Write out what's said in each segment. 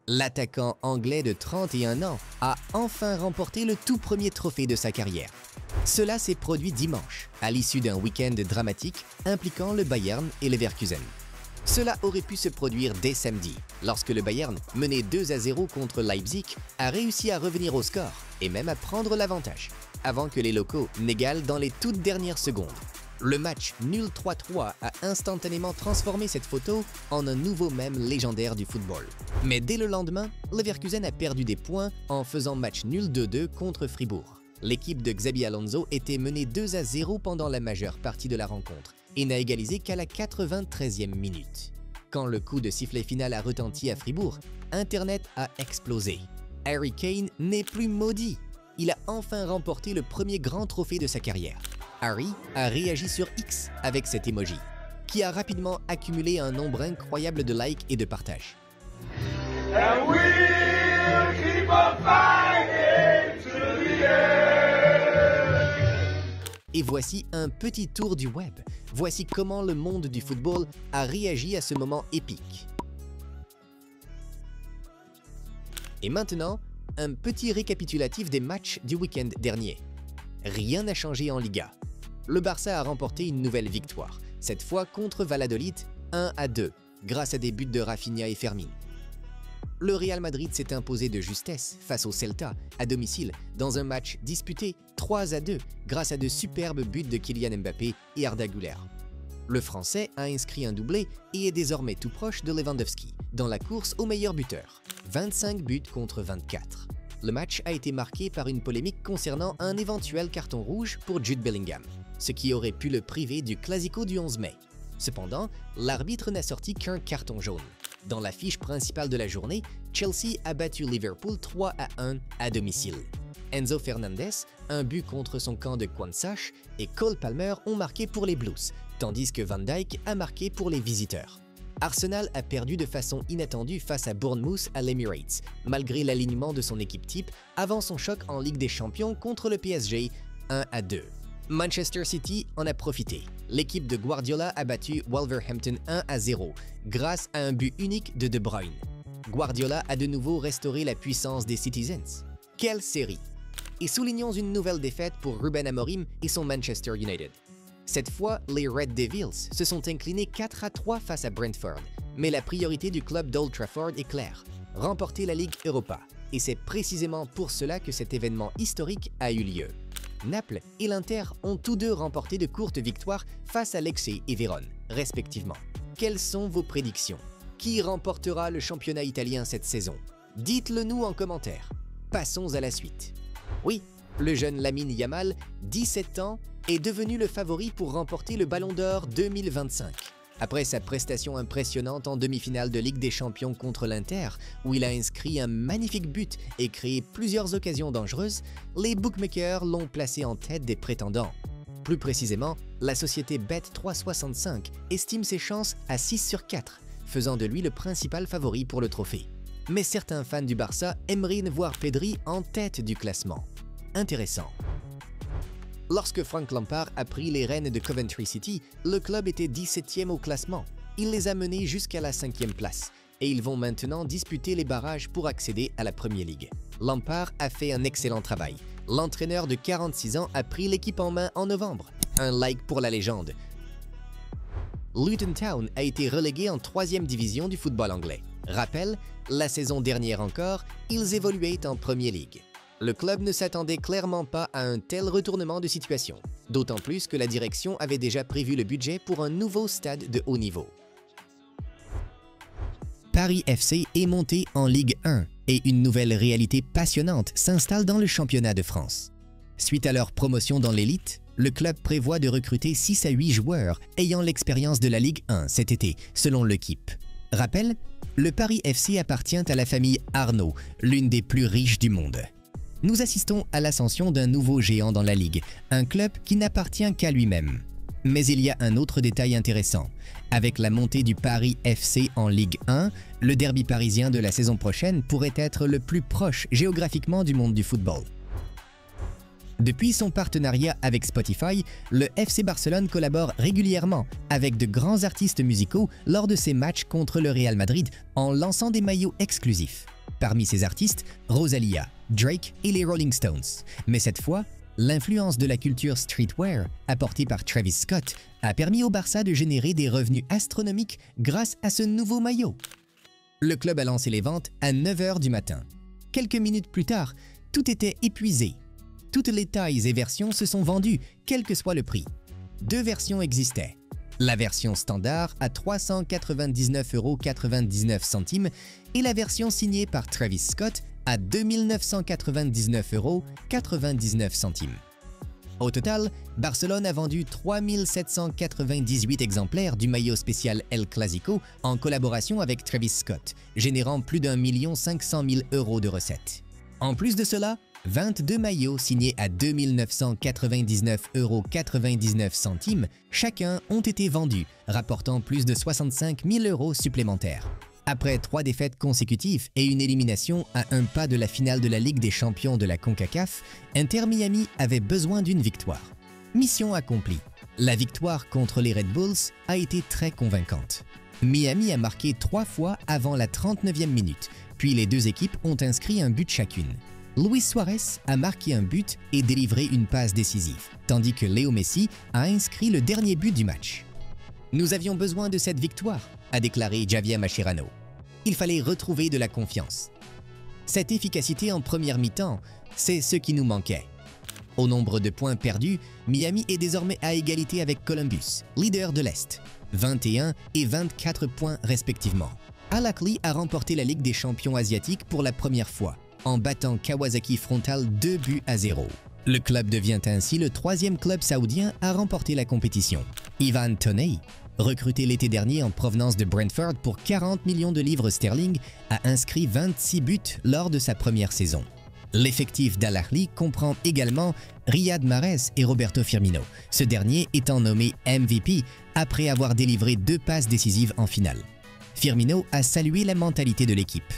L'attaquant anglais de 31 ans a enfin remporté le tout premier trophée de sa carrière. Cela s'est produit dimanche, à l'issue d'un week-end dramatique impliquant le Bayern et Leverkusen. Cela aurait pu se produire dès samedi, lorsque le Bayern, mené 2-0 contre Leipzig, a réussi à revenir au score et même à prendre l'avantage, avant que les locaux n'égalent dans les toutes dernières secondes. Le match nul 3-3 a instantanément transformé cette photo en un nouveau mème légendaire du football. Mais dès le lendemain, Leverkusen a perdu des points en faisant match nul 2-2 contre Fribourg. L'équipe de Xabi Alonso était menée 2-0 pendant la majeure partie de la rencontre et n'a égalisé qu'à la 93e minute. Quand le coup de sifflet final a retenti à Fribourg, Internet a explosé. Harry Kane n'est plus maudit. Il a enfin remporté le premier grand trophée de sa carrière. Harry a réagi sur X avec cet emoji, qui a rapidement accumulé un nombre incroyable de likes et de partages. And we'll keep on fighting to the end. Et voici un petit tour du web. Voici comment le monde du football a réagi à ce moment épique. Et maintenant, un petit récapitulatif des matchs du week-end dernier. Rien n'a changé en Liga. Le Barça a remporté une nouvelle victoire, cette fois contre Valladolid 1-2, grâce à des buts de Rafinha et Fermin. Le Real Madrid s'est imposé de justesse face au Celta, à domicile, dans un match disputé 3-2, grâce à de superbes buts de Kylian Mbappé et Arda Güler. Le Français a inscrit un doublé et est désormais tout proche de Lewandowski, dans la course au meilleur buteur, 25 buts contre 24. Le match a été marqué par une polémique concernant un éventuel carton rouge pour Jude Bellingham, ce qui aurait pu le priver du Classico du 11 mai. Cependant, l'arbitre n'a sorti qu'un carton jaune. Dans l'affiche principale de la journée, Chelsea a battu Liverpool 3-1 à domicile. Enzo Fernandez, un but contre son camp de Kwanzaa, et Cole Palmer ont marqué pour les Blues, tandis que Van Dijk a marqué pour les visiteurs. Arsenal a perdu de façon inattendue face à Bournemouth à l'Emirates, malgré l'alignement de son équipe type avant son choc en Ligue des Champions contre le PSG 1-2. Manchester City en a profité. L'équipe de Guardiola a battu Wolverhampton 1-0 grâce à un but unique de De Bruyne. Guardiola a de nouveau restauré la puissance des Citizens. Quelle série! Et soulignons une nouvelle défaite pour Ruben Amorim et son Manchester United. Cette fois, les Red Devils se sont inclinés 4-3 face à Brentford, mais la priorité du club d'Old Trafford est claire, remporter la Ligue Europa. Et c'est précisément pour cela que cet événement historique a eu lieu. Naples et l'Inter ont tous deux remporté de courtes victoires face à Lecce et Vérone, respectivement. Quelles sont vos prédictions? Qui remportera le championnat italien cette saison? Dites-le nous en commentaire. Passons à la suite. Oui, le jeune Lamine Yamal, 17 ans, est devenu le favori pour remporter le Ballon d'Or 2025. Après sa prestation impressionnante en demi-finale de Ligue des Champions contre l'Inter, où il a inscrit un magnifique but et créé plusieurs occasions dangereuses, les bookmakers l'ont placé en tête des prétendants. Plus précisément, la société Bet365 estime ses chances à 6 sur 4, faisant de lui le principal favori pour le trophée. Mais certains fans du Barça aimeraient voir Pedri en tête du classement. Intéressant. Lorsque Frank Lampard a pris les rênes de Coventry City, le club était 17e au classement. Il les a menés jusqu'à la 5e place et ils vont maintenant disputer les barrages pour accéder à la Premier League. Lampard a fait un excellent travail. L'entraîneur de 46 ans a pris l'équipe en main en novembre. Un like pour la légende. Luton Town a été relégué en 3e division du football anglais. Rappel, la saison dernière encore, ils évoluaient en Premier League. Le club ne s'attendait clairement pas à un tel retournement de situation, d'autant plus que la direction avait déjà prévu le budget pour un nouveau stade de haut niveau. Paris FC est monté en Ligue 1 et une nouvelle réalité passionnante s'installe dans le championnat de France. Suite à leur promotion dans l'élite, le club prévoit de recruter 6 à 8 joueurs ayant l'expérience de la Ligue 1 cet été, selon l'équipe. Rappel, le Paris FC appartient à la famille Arnaud, l'une des plus riches du monde. Nous assistons à l'ascension d'un nouveau géant dans la Ligue, un club qui n'appartient qu'à lui-même. Mais il y a un autre détail intéressant. Avec la montée du Paris FC en Ligue 1, le derby parisien de la saison prochaine pourrait être le plus proche géographiquement du monde du football. Depuis son partenariat avec Spotify, le FC Barcelone collabore régulièrement avec de grands artistes musicaux lors de ses matchs contre le Real Madrid en lançant des maillots exclusifs. Parmi ces artistes, Rosalia, Drake et les Rolling Stones. Mais cette fois, l'influence de la culture streetwear apportée par Travis Scott a permis au Barça de générer des revenus astronomiques grâce à ce nouveau maillot. Le club a lancé les ventes à 9 h du matin. Quelques minutes plus tard, tout était épuisé. Toutes les tailles et versions se sont vendues, quel que soit le prix. 2 versions existaient. La version standard à 399,99 € et la version signée par Travis Scott à 2 999,99 €. Au total, Barcelone a vendu 3 798 exemplaires du maillot spécial El Clásico en collaboration avec Travis Scott, générant plus d'1 500 000 € de recettes. En plus de cela, 22 maillots signés à 2 999,99 € chacun ont été vendus, rapportant plus de 65 000 € supplémentaires. Après 3 défaites consécutives et une élimination à un pas de la finale de la Ligue des champions de la CONCACAF, Inter Miami avait besoin d'une victoire. Mission accomplie. La victoire contre les Red Bulls a été très convaincante. Miami a marqué 3 fois avant la 39e minute, puis les deux équipes ont inscrit un but chacune. Luis Suarez a marqué un but et délivré une passe décisive, tandis que Léo Messi a inscrit le dernier but du match. « Nous avions besoin de cette victoire », a déclaré Javier Mascherano. Il fallait retrouver de la confiance. Cette efficacité en première mi-temps, c'est ce qui nous manquait. Au nombre de points perdus, Miami est désormais à égalité avec Columbus, leader de l'Est, 21 et 24 points respectivement. Al Ahly a remporté la Ligue des champions asiatiques pour la première fois, en battant Kawasaki Frontale 2-0. Le club devient ainsi le 3e club saoudien à remporter la compétition. Ivan Toney, recruté l'été dernier en provenance de Brentford pour 40 millions de livres sterling, a inscrit 26 buts lors de sa première saison. L'effectif d'Al Ahly comprend également Riyad Mahrez et Roberto Firmino, ce dernier étant nommé MVP après avoir délivré 2 passes décisives en finale. Firmino a salué la mentalité de l'équipe.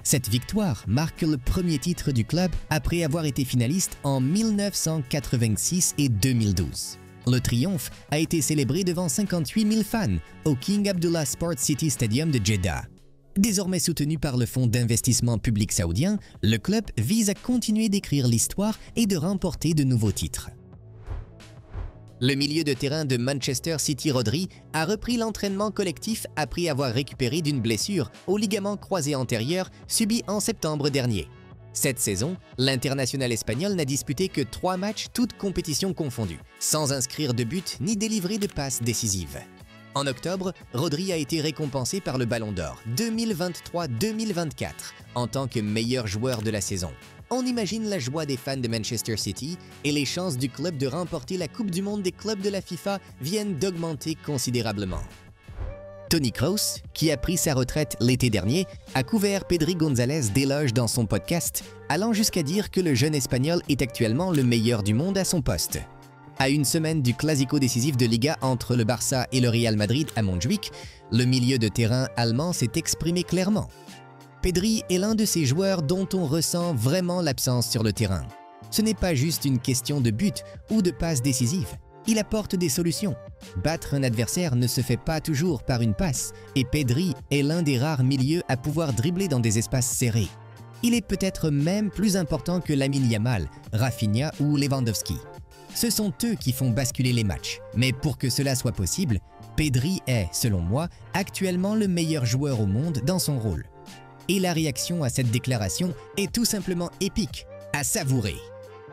Cette victoire marque le premier titre du club après avoir été finaliste en 1986 et 2012. Le triomphe a été célébré devant 58 000 fans au King Abdullah Sports City Stadium de Jeddah. Désormais soutenu par le fonds d'investissement public saoudien, le club vise à continuer d'écrire l'histoire et de remporter de nouveaux titres. Le milieu de terrain de Manchester City Rodri a repris l'entraînement collectif après avoir récupéré d'une blessure au ligament croisé antérieur subie en septembre dernier. Cette saison, l'international espagnol n'a disputé que 3 matchs toutes compétitions confondues, sans inscrire de but ni délivrer de passes décisives. En octobre, Rodri a été récompensé par le Ballon d'Or 2023-2024 en tant que meilleur joueur de la saison. On imagine la joie des fans de Manchester City et les chances du club de remporter la Coupe du Monde des clubs de la FIFA viennent d'augmenter considérablement. Toni Kroos, qui a pris sa retraite l'été dernier, a couvert Pedri González d'éloges dans son podcast, allant jusqu'à dire que le jeune Espagnol est actuellement le meilleur du monde à son poste. À une semaine du classico décisif de Liga entre le Barça et le Real Madrid à Montjuïc, le milieu de terrain allemand s'est exprimé clairement. Pedri est l'un de ces joueurs dont on ressent vraiment l'absence sur le terrain. Ce n'est pas juste une question de but ou de passe décisive. Il apporte des solutions. Battre un adversaire ne se fait pas toujours par une passe, et Pedri est l'un des rares milieux à pouvoir dribbler dans des espaces serrés. Il est peut-être même plus important que Lamine Yamal, Rafinha ou Lewandowski. Ce sont eux qui font basculer les matchs, mais pour que cela soit possible, Pedri est, selon moi, actuellement le meilleur joueur au monde dans son rôle. Et la réaction à cette déclaration est tout simplement épique, à savourer.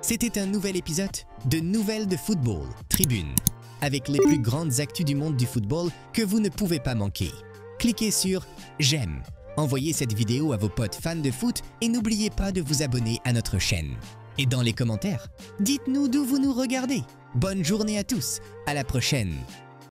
C'était un nouvel épisode de Nouvelles de football, Tribune, avec les plus grandes actus du monde du football que vous ne pouvez pas manquer. Cliquez sur « J'aime », envoyez cette vidéo à vos potes fans de foot et n'oubliez pas de vous abonner à notre chaîne. Et dans les commentaires, dites-nous d'où vous nous regardez. Bonne journée à tous, à la prochaine.